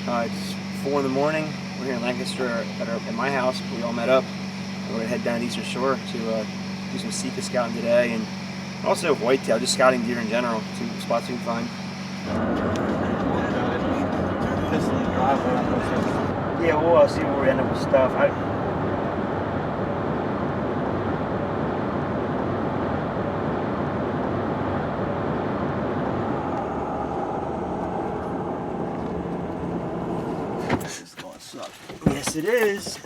It's 4 in the morning. We're here in Lancaster at my house. We all met up. We're going to head down to Eastern Shore to do some Sika scouting today, and also whitetail, just scouting deer in general, see what spots we can find. Yeah, we'll see where we end up with stuff. Yes, it is.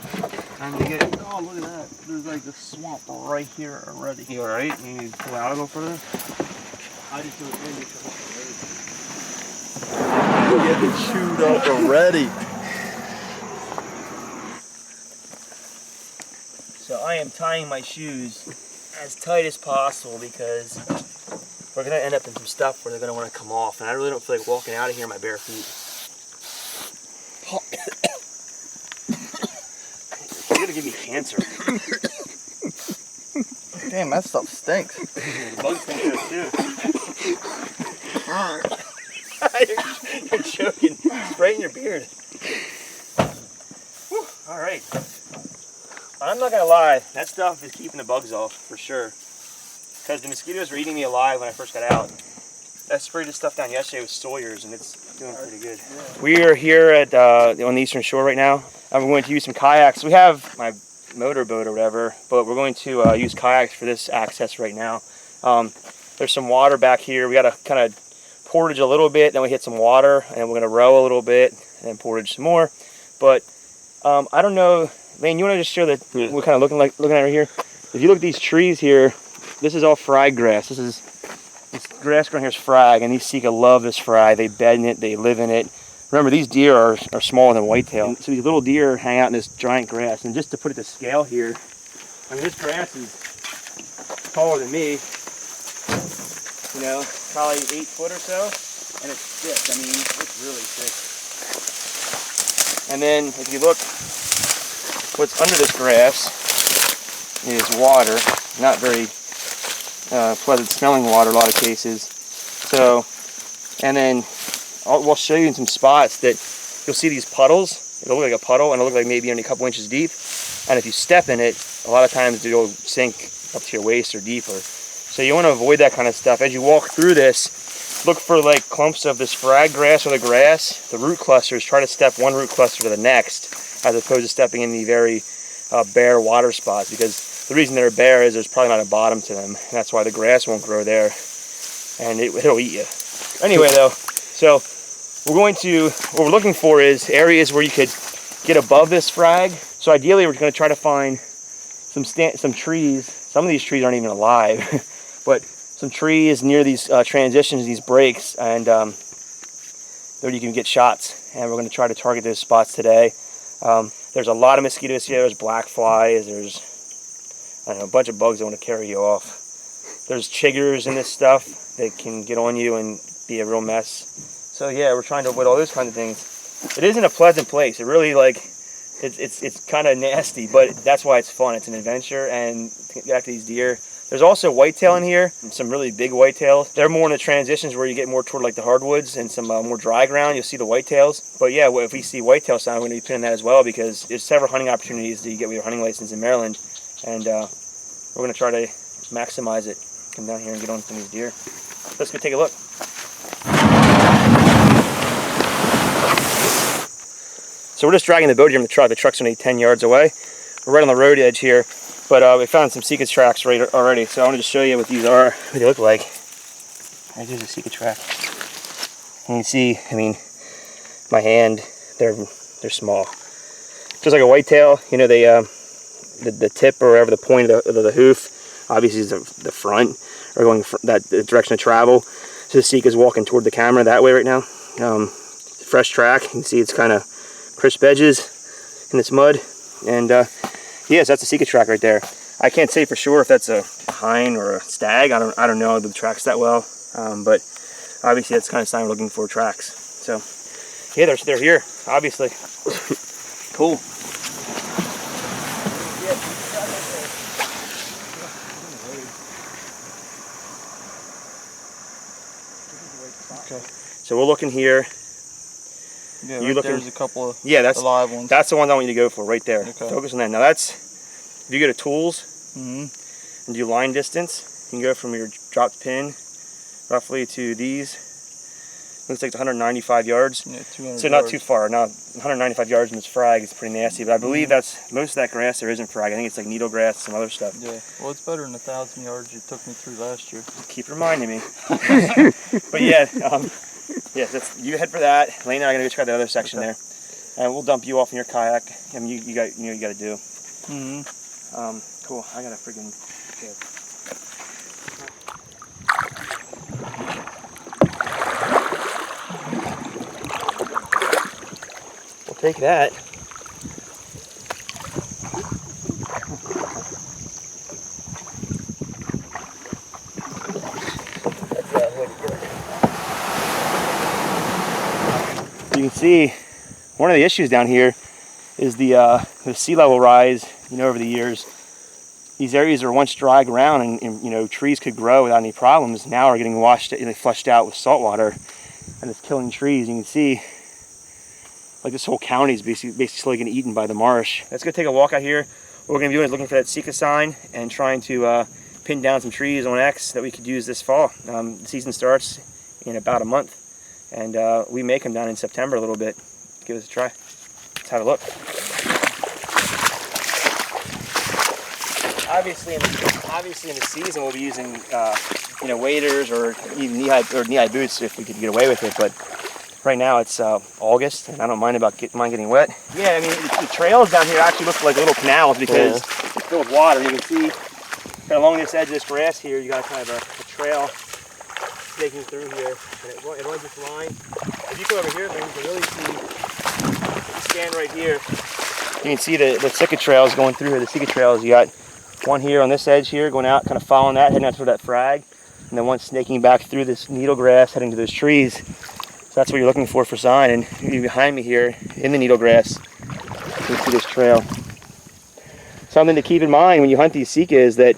Time to get. Oh, look at that. There's like a swamp right here already. You alright? You need to pull out a little further? I just don't think it's chewed up already. So I am tying my shoes as tight as possible because we're going to end up in some stuff where they're going to want to come off, and I really don't feel like walking out of here in my bare feet. You're going to give me cancer. Damn, that stuff stinks. The bugs stink too. You're choking. Spray in your beard. Whew. All right. I'm not going to lie. That stuff is keeping the bugs off for sure. Because the mosquitoes were eating me alive when I first got out. I sprayed this stuff down yesterday with Sawyer's, and it's doing pretty good. Yeah. We are here at on the Eastern Shore right now. I'm going to use some kayaks. We have my motorboat or whatever, but we're going to use kayaks for this access right now. There's some water back here. We got to kind of portage a little bit, then we hit some water, and we're going to row a little bit, and then portage some more. But I don't know, Lane, you want to just show that we're kind of looking at right here? If you look at these trees here, this is all frag grass. This grass growing here is frag, and these Sika love this frag. They bed in it, they live in it. Remember, these deer are smaller than whitetail, so these little deer hang out in this giant grass. And just to put it to scale here, I mean, this grass is taller than me, you know, probably 8 foot or so, and it's thick. I mean, it's really thick. And then if you look, what's under this grass is water, not very pleasant smelling water in a lot of cases. So, and then we'll show you in some spots that you'll see these puddles. It'll look like a puddle, and it'll look like maybe only a couple inches deep. And if you step in it, a lot of times it'll sink up to your waist or deeper. So you want to avoid that kind of stuff. As you walk through this, look for like clumps of this frag grass or the grass. The root clusters, try to step one root cluster to the next, as opposed to stepping in the very bare water spots, because the reason they're bare is there's probably not a bottom to them, and that's why the grass won't grow there, and it'll eat you. Anyway though, so what we're looking for is areas where you could get above this frag. So ideally we're going to try to find some trees. Some of these trees aren't even alive, but some trees near these transitions, these breaks, and there you can get shots, and we're going to try to target those spots today. There's a lot of mosquitoes here. There's black flies. There's, I don't know, a bunch of bugs that want to carry you off. There's chiggers in this stuff that can get on you and be a real mess. So yeah, we're trying to avoid all those kinds of things. It isn't a pleasant place. It really, like, it's kind of nasty, but that's why it's fun. It's an adventure, and to get after these deer. There's also whitetail in here, some really big whitetails. They're more in the transitions where you get more toward like the hardwoods and some more dry ground. You'll see the whitetails. But yeah, if we see whitetail sound, we're going to be pinning that as well, because there's several hunting opportunities that you get with your hunting license in Maryland, and we're going to try to maximize it. Come down here and get on some of these deer. Let's go take a look. So we're just dragging the boat here in the truck. The truck's only 10 yards away. We're right on the road edge here, but we found some Sika tracks already. So I wanted to show you what these are, what they look like. There's a Sika track. And you can see, I mean, my hand, they're small. Just like a whitetail, you know, they the tip or whatever, the point of the hoof, obviously is the front, or going the direction of travel. So the Sika's walking toward the camera that way right now. Fresh track. You can see it's kind of crisp edges in this mud, and yes, that's a Sika track right there. I can't say for sure if that's a hind or a stag. I don't know the tracks that well, but obviously that's the kind of sign we're looking for, tracks. So yeah, they're here, obviously. Cool. Okay, so we're looking here. Yeah, you looking, there's a couple of that's live ones. That's the ones I want you to go for right there. Okay. Focus on that. Now that's, if you go to tools Mm-hmm. and do line distance, you can go from your dropped pin roughly to these. Looks like it's 195 yards. Yeah, 200 so not yards. too far. Now 195 yards in this frag is pretty nasty, but I believe that's most of that grass there isn't frag. I think it's like needle grass, some other stuff. Yeah, well it's better than 1,000 yards you took me through last year. Keep reminding me. But yeah, that's, you head for that. Lane and I are gonna go try the other section there, and we'll dump you off in your kayak. I mean, you got to do. Cool. I gotta freaking. Okay. We'll take that. You can see one of the issues down here is the sea level rise. Over the years, these areas are once dry ground, and trees could grow without any problems. Now are getting flushed out with salt water, and it's killing trees. You can see, like, this whole county is basically slowly getting eaten by the marsh. Let's go take a walk out here. What we're gonna be doing is looking for that Sika sign and trying to pin down some trees on X that we could use this fall. The season starts in about a month, and we may come down in September a little bit. Give us a try. Let's have a look. Obviously in the season we'll be using waders or even knee-high boots if we could get away with it. But right now it's August, and I don't mind getting wet. Yeah, I mean the trails down here actually look like little canals because it's filled with water. You can see kind of along this edge of this grass here, you got kind of a trail snaking through here, and it runs this line. If you come over here, then you can really see. If you stand right here, you can see the Sika trails going through here. The Sika trails, you got one here on this edge here, going out, kind of following that, heading out toward that frag, and then one snaking back through this needle grass, heading to those trees. So that's what you're looking for sign. And behind me here, in the needle grass, you can see this trail. Something to keep in mind when you hunt these Sika is that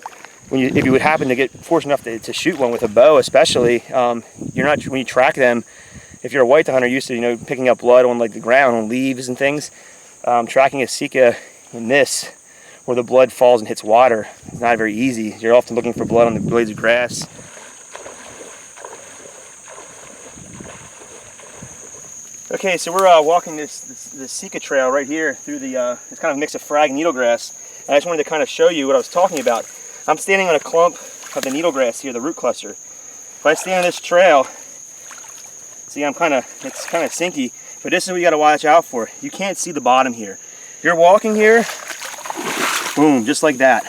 if you would happen to get fortunate enough to shoot one with a bow, especially, you're not, when you track them, if you're a white hunter used to picking up blood on like the ground, on leaves and things, tracking a Sika in this, where the blood falls and hits water, it's not very easy. You're often looking for blood on the blades of grass. Okay, so we're walking this Sika trail right here through the it's kind of a mix of frag and needle grass. And I just wanted to kind of show you what I was talking about. I'm standing on a clump of the needle grass here, the root cluster. If I stand on this trail, see, it's kind of sinky, but this is what you got to watch out for. You can't see the bottom here. If you're walking here, boom, just like that.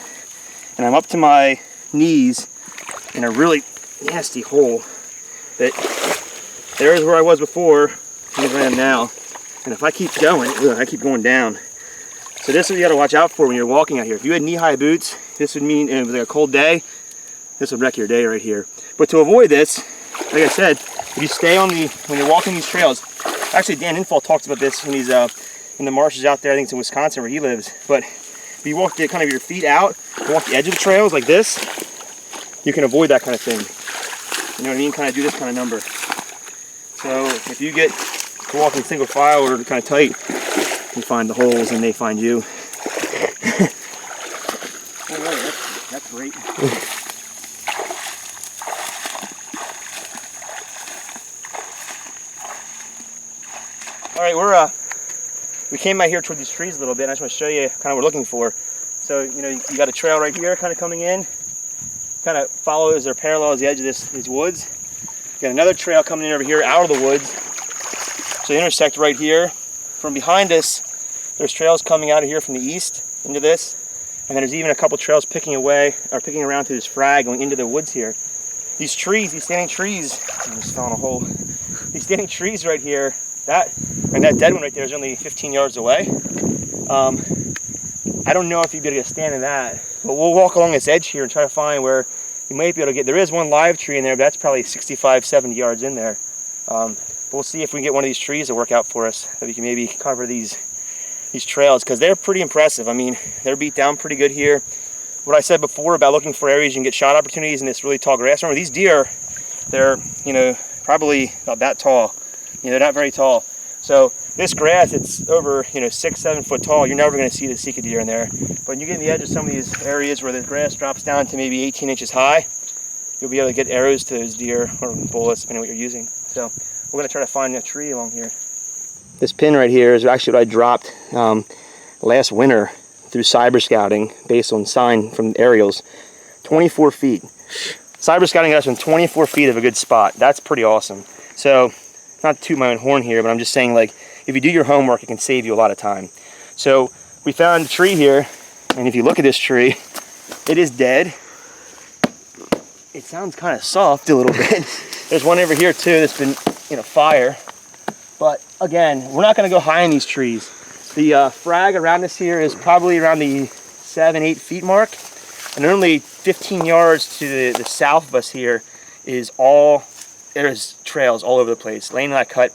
And I'm up to my knees in a really nasty hole that there's where I was before, here's where I am now. And if I keep going, I keep going down. So this is what you gotta watch out for when you're walking out here. If you had knee-high boots, this would mean, and it was like a cold day, this would wreck your day right here. But to avoid this, like I said, if you stay on when you're walking these trails, actually Dan Infall talks about this when he's in the marshes out there, I think it's in Wisconsin where he lives, but if you walk kind of your feet out, walk the edge of the trails like this, you can avoid that kind of thing. You know what I mean? Kind of do this kind of number. So if you get to walking single file or kind of tight, you find the holes and they find you. Oh, that's great. All right, we came out here toward these trees a little bit, and I just want to show you kind of what we're looking for. So, you got a trail right here kind of coming in, kind of follows or parallels the edge of these woods. You got another trail coming in over here out of the woods. So they intersect right here. From behind us, there's trails coming out of here from the east into this. And then there's even a couple trails picking around through this frag going into the woods here. These trees, these standing trees, I just fell in a hole. These standing trees right here, that dead one right there is only 15 yards away. I don't know if you'd be able to stand in that, but we'll walk along this edge here and try to find where you might be able to get. There is one live tree in there, but that's probably 65, 70 yards in there. But we'll see if we can get one of these trees to work out for us, that we can maybe cover these trails, because they're pretty impressive. I mean, they're beat down pretty good here. What I said before about looking for areas you can get shot opportunities in this really tall grass. Remember, these deer, they're probably about that tall. They're not very tall. So this grass, it's over 6-7 foot tall. You're never going to see the Sika deer in there. But when you get in the edge of some of these areas where the grass drops down to maybe 18 inches high, you'll be able to get arrows to those deer, or bullets, depending on what you're using. So we're going to try to find a tree along here. This pin right here is actually what I dropped last winter through cyber scouting based on sign from aerials. 24 feet. Cyber scouting got us from 24 feet of a good spot. That's pretty awesome. So, not to toot my own horn here, but I'm just saying, like, if you do your homework, it can save you a lot of time. So we found a tree here, and if you look at this tree, it is dead. It sounds kind of soft a little bit. There's one over here too that's been in a fire. But again, we're not going to go high in these trees. The frag around us here is probably around the 7-8 feet mark, and only 15 yards to the south of us here is there's trails all over the place. Lane and I cut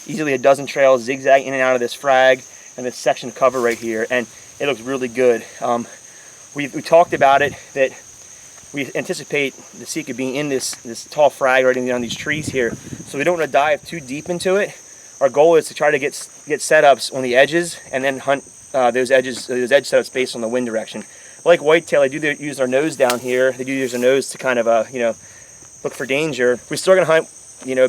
easily a dozen trails, zigzag in and out of this frag and this section of cover right here, and it looks really good. We talked about it, that we anticipate the Sika being in this tall frag right on these trees here, so we don't want to dive too deep into it. Our goal is to try to get setups on the edges and then hunt those edge setups based on the wind direction. Like whitetail, they do use their nose down here. They do use their nose to kind of look for danger. We're still gonna hunt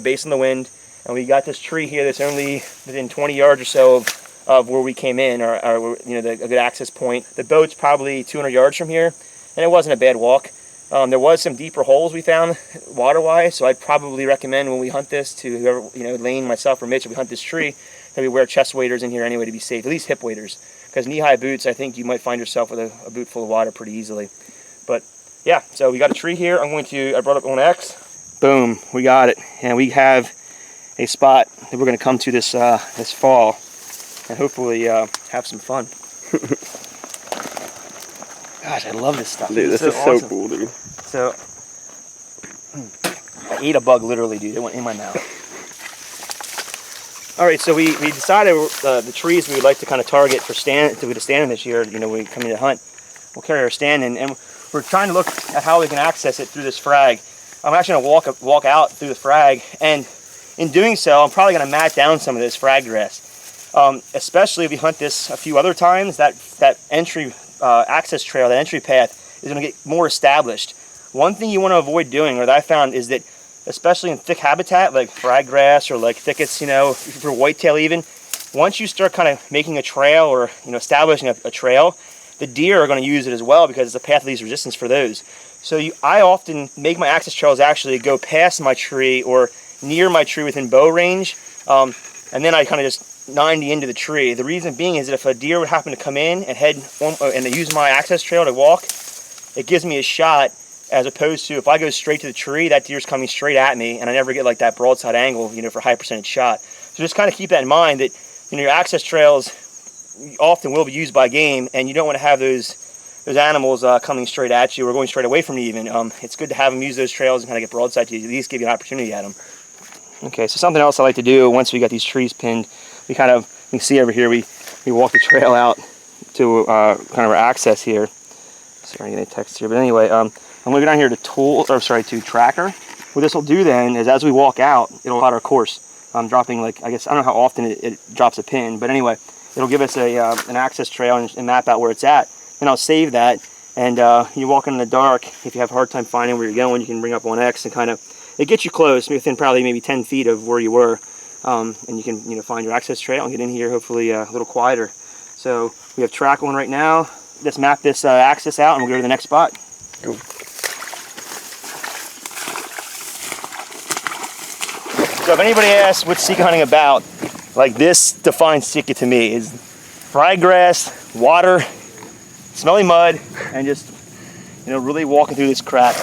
based on the wind, and we got this tree here that's only within 20 yards or so of where we came in, or a good access point. The boat's probably 200 yards from here, and it wasn't a bad walk. There was some deeper holes we found water-wise, so I'd probably recommend when we hunt this to whoever, Lane, myself, or Mitch, if we hunt this tree, that we wear chest waders in here anyway to be safe, at least hip waders. Because knee-high boots, I think you might find yourself with a boot full of water pretty easily. But yeah, so we got a tree here. I brought up on X. Boom, we got it. And we have a spot that we're going to come to this fall and hopefully have some fun. Gosh, I love this stuff. Dude, this is so cool, dude. So, I ate a bug literally, dude. It went in my mouth. All right, so we decided the trees we would like to kind of target for stand in this year. When we come in to hunt, we'll carry our stand in, and we're trying to look at how we can access it through this frag. I'm actually gonna walk out through the frag, and in doing so, I'm probably gonna mat down some of this frag grass. Especially if we hunt this a few other times, that entry access trail, that entry path is gonna get more established. One thing you want to avoid doing, or that I found, is that especially in thick habitat like frag grass or like thickets, for whitetail even, once you start kind of making a trail or establishing a trail, the deer are going to use it as well because it's a path of least resistance for those. So I often make my access trails actually go past my tree or near my tree within bow range, and then I kind of just 90 into the tree. The reason being is that if a deer would happen to come in and head on, and they use my access trail to walk, it gives me a shot, as opposed to if I go straight to the tree, that deer's coming straight at me, and I never get like that broadside angle, for high percentage shot. So just kind of keep that in mind, that your access trails often will be used by game, and you don't want to have those animals coming straight at you or going straight away from you even. It's good to have them use those trails and kind of get broadside to you, at least give you an opportunity at them. Okay, so something else I like to do once we got these trees pinned, you can see over here, we walk the trail out to kind of our access here. Sorry, I'm getting a text here, but anyway, I'm going to go down here to tracker. What this will do then is as we walk out, it'll plot our course. I'm dropping I don't know how often it drops a pin, but anyway, it'll give us an access trail and map out where it's at. And I'll save that, and you walk in the dark, if you have a hard time finding where you're going, you can bring up on X and kind of, it gets you close, within probably maybe 10 feet of where you were, and you can find your access trail and get in here hopefully a little quieter. So we have track on right now. Let's map this access out and we'll go to the next spot. Cool. So if anybody asks what's Sika hunting about, this defines Sika to me, is fried grass, water, smelly mud, and just, really walking through this crap.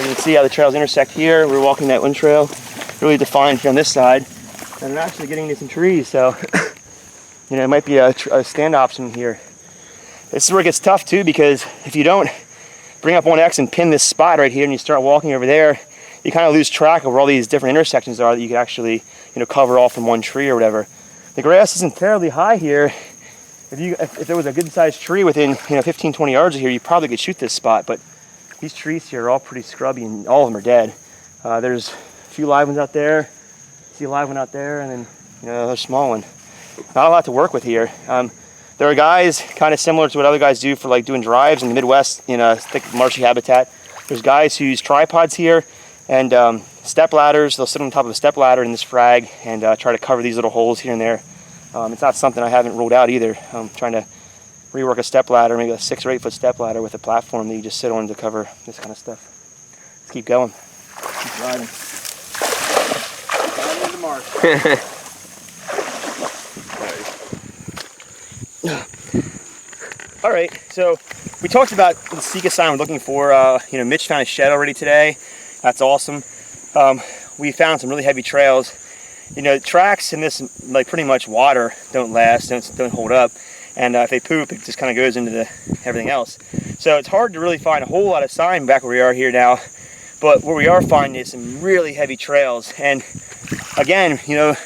You can see how the trails intersect here. We're walking that one trail, really defined here on this side, and I'm actually getting into some trees, so it might be a stand option here. This is where it gets tough too, because if you don't bring up 1X and pin this spot right here and you start walking over there, you kind of lose track of where all these different intersections are that you could actually cover all from one tree or whatever. the grass isn't terribly high here. If there was a good sized tree within 15, 20 yards of here, you probably could shoot this spot, but these trees here are all pretty scrubby and all of them are dead. There's a few live ones out there, see a live one out there, and then another small one. Not a lot to work with here. There are guys kind of similar to what other guys do for like doing drives in the Midwest in a thick marshy habitat. There's guys who use tripods here and step ladders. They'll sit on top of a step ladder in this frag and try to cover these little holes here and there. It's not something I haven't ruled out either. I'm trying to rework a step ladder, maybe a 6 or 8 foot step ladder with a platform that you just sit on to cover this kind of stuff. Let's keep going. Keep riding. Riding into Marsh. All right, so we talked about the Sika sign we're looking for. Mitch found a shed already today. That's awesome. We found some really heavy trails. Tracks in this, like pretty much water, don't last, don't hold up. And if they poop, it just kind of goes into everything else. So it's hard to really find a whole lot of sign back where we are here now. But what we are finding is some really heavy trails. And again,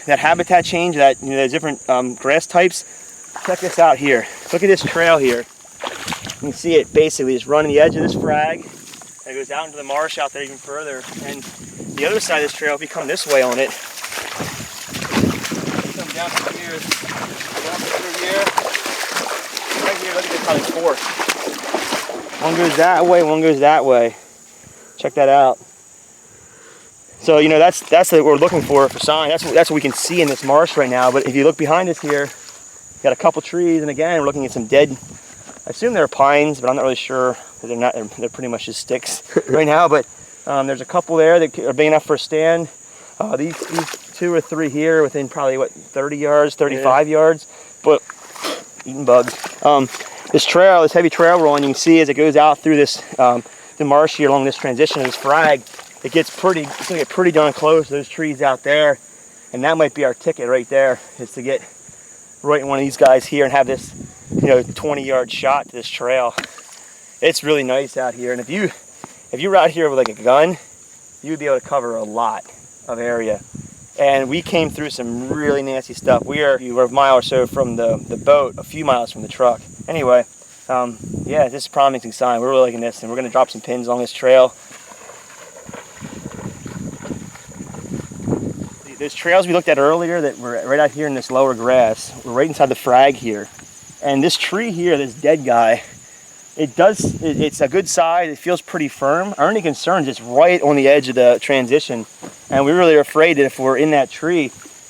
that habitat change, that those different grass types. Check this out here. Look at this trail here. You can see it basically just running the edge of this frag. And it goes out into the marsh out there even further. And the other side of this trail, if you come this way on it, come down through here, right here, look at this how they fork. One goes that way, one goes that way. Check that out. So that's what we're looking for sign. That's what we can see in this marsh right now. But if you look behind us here, got a couple trees, and again, we're looking at some dead. I assume they're pines, but I'm not really sure. They're not. They're pretty much just sticks right now. But there's a couple there that are big enough for a stand. These 2 or 3 here, within probably 30 yards, 35 yards. But eating bugs. This trail, this heavy trail we're on, you can see as it goes out through this the marsh here along this transition of this frag, it's gonna get pretty darn close to those trees out there, and that might be our ticket right there, is to get right in one of these guys here and have this 20-yard shot to this trail. It's really nice out here, and if you were out here with like a gun, you would be able to cover a lot of area. And we came through some really nasty stuff. We're a mile or so from the boat, a few miles from the truck. Anyway, yeah, this is a promising sign. We're really liking this, and we're going to drop some pins along this trail. Those trails we looked at earlier that were right out here in this lower grass, we're right inside the frag here. And this tree here, this dead guy, it's a good size. It feels pretty firm. Our only concern is it's right on the edge of the transition. And we really are afraid that if we're in that tree,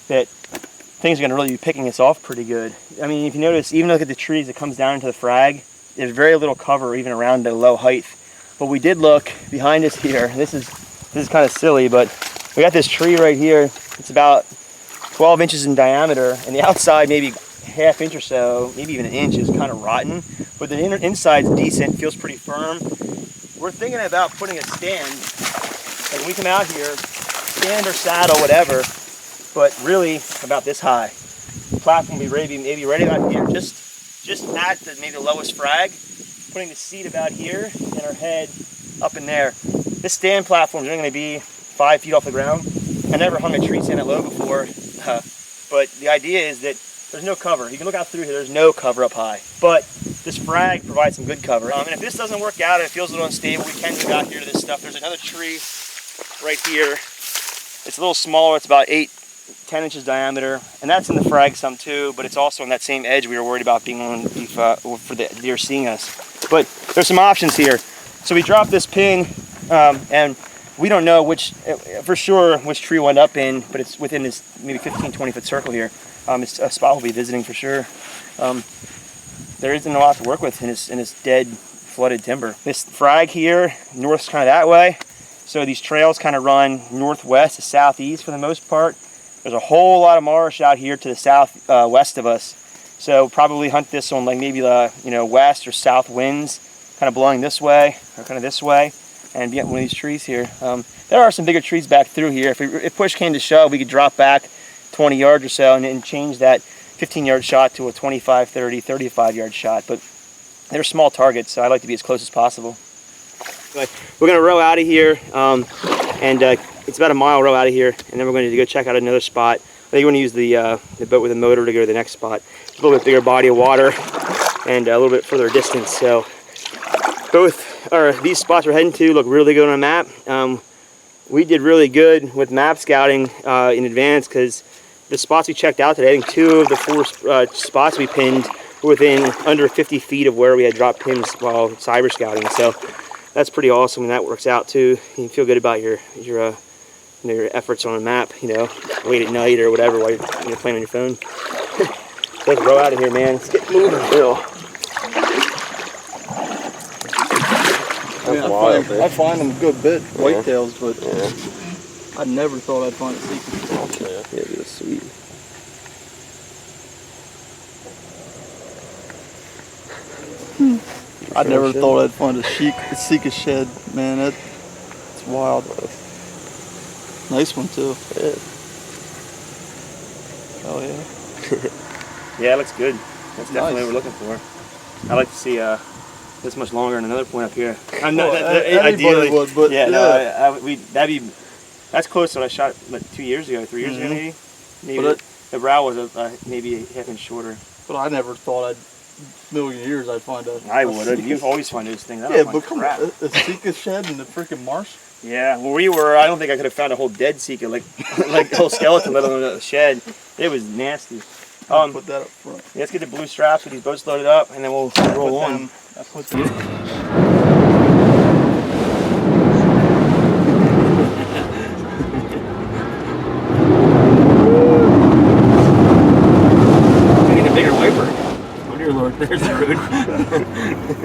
that things are going to really be picking us off pretty good. I mean, if you notice, even look at the trees that comes down into the frag, there's very little cover even around the low height. But we did look behind us here. This is kind of silly, but we got this tree right here. It's about 12 inches in diameter, and the outside maybe ½ inch or so, maybe even an inch, is kind of rotten. But the inside's decent, feels pretty firm. We're thinking about putting a stand. Like when we come out here, stand or saddle, whatever, but really about this high. The platform will be maybe right about here, just at maybe the lowest frag, putting the seat about here and our head up in there. This stand platform is only going to be 5 feet off the ground. I never hung a tree stand that low before, but the idea is that there's no cover. You can look out through here, there's no cover up high. But this frag provides some good cover. And if this doesn't work out and it feels a little unstable, we can move out here to this stuff. There's another tree right here. It's a little smaller, it's about 10 inches diameter, and that's in the frag some too, but it's also on that same edge we were worried about being on for the deer seeing us. But there's some options here. So we dropped this pin, and we don't know for sure which tree we'll end up in, but it's within this maybe 15, 20 foot circle here. It's a spot we'll be visiting for sure. There isn't a lot to work with in this dead, flooded timber. This frag here, north's kind of that way. So these trails kind of run northwest to southeast for the most part. There's a whole lot of marsh out here to the south west of us. So probably hunt this on like maybe the west or south winds, kind of blowing this way or kind of this way, and be at one of these trees here. There are some bigger trees back through here. If push came to shove, we could drop back 20 yards or so and change that 15-yard shot to a 25, 30, 35-yard shot. But they're small targets, so I like to be as close as possible. Anyway, we're going to row out of here, and it's about a mile row out of here, and then we're going to go check out another spot think you want to use the boat with a motor to go to the next spot. It's a little bit bigger body of water and a little bit further distance. So these spots we're heading to look really good on a map. We did really good with map scouting in advance because the spots we checked out today, I think 2 of the 4 spots we pinned were within under 50 feet of where we had dropped pins while cyber scouting. So that's pretty awesome, and that works out too. You feel good about your efforts on a map, late at night or whatever while you're playing on your phone. Let's row out of here, man. Let's get moving. I find them a good bit, whitetails, but I never thought I'd find a Sika. Yeah, it was sweet. I never thought I'd find a Sika shed, man. It's wild. Nice one too. Yeah. Oh yeah. Yeah, it looks good. That's definitely Nice. what we're looking for. I like to see this much longer on another point up here. Anybody would, but that's close to what I shot 2 years ago, 3 years ago maybe. Maybe the brow was maybe a half inch shorter. But I never thought million years I'd find a. I would. You always find those things. Yeah, but come on, a Sika shed in the freaking marsh. Yeah, where we were, I don't think I could have found a whole dead Sika, like the whole skeleton, let alone a shed. It was nasty. Put that up front. Yeah, let's get the blue straps with these boats loaded up, and then we'll roll on. I put them. We need a bigger wiper. Oh dear Lord, there's the road.